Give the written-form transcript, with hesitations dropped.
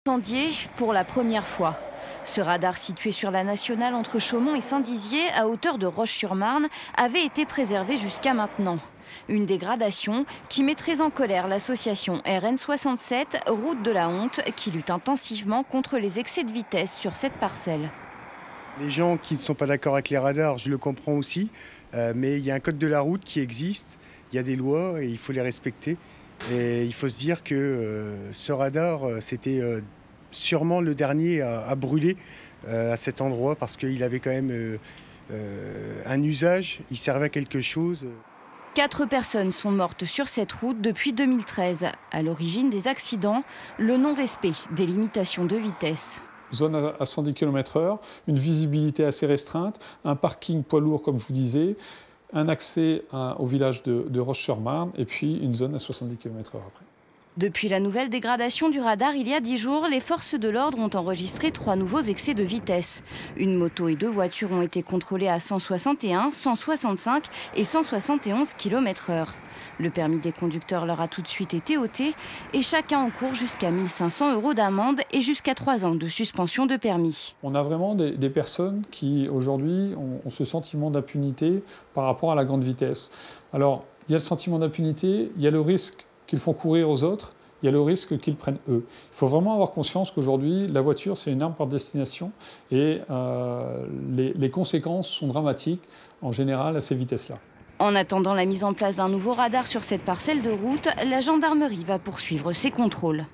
Incendié pour la première fois. Ce radar situé sur la nationale entre Chaumont et Saint-Dizier, à hauteur de Roche-sur-Marne, avait été préservé jusqu'à maintenant. Une dégradation qui met très en colère l'association RN67, Route de la Honte, qui lutte intensivement contre les excès de vitesse sur cette parcelle. Les gens qui ne sont pas d'accord avec les radars, je le comprends aussi, mais il y a un code de la route qui existe, il y a des lois et il faut les respecter. Et il faut se dire que ce radar, c'était sûrement le dernier à brûler à cet endroit parce qu'il avait quand même un usage, il servait à quelque chose. 4 personnes sont mortes sur cette route depuis 2013. À l'origine des accidents, le non-respect des limitations de vitesse. Zone à 110 km/h, une visibilité assez restreinte, un parking poids lourd comme je vous disais, un accès au village de Roche-sur-Marne et puis une zone à 70 km/h après. Depuis la nouvelle dégradation du radar il y a 10 jours, les forces de l'ordre ont enregistré 3 nouveaux excès de vitesse. Une moto et 2 voitures ont été contrôlées à 161, 165 et 171 km/h. Le permis des conducteurs leur a tout de suite été ôté et chacun encourt jusqu'à 1 500 € d'amende et jusqu'à 3 ans de suspension de permis. On a vraiment des personnes qui aujourd'hui ont ce sentiment d'impunité par rapport à la grande vitesse. Alors, il y a le sentiment d'impunité, il y a le risque qu'ils font courir aux autres, il y a le risque qu'ils prennent eux. Il faut vraiment avoir conscience qu'aujourd'hui, la voiture, c'est une arme par destination et les conséquences sont dramatiques en général à ces vitesses-là. En attendant la mise en place d'un nouveau radar sur cette parcelle de route, la gendarmerie va poursuivre ses contrôles.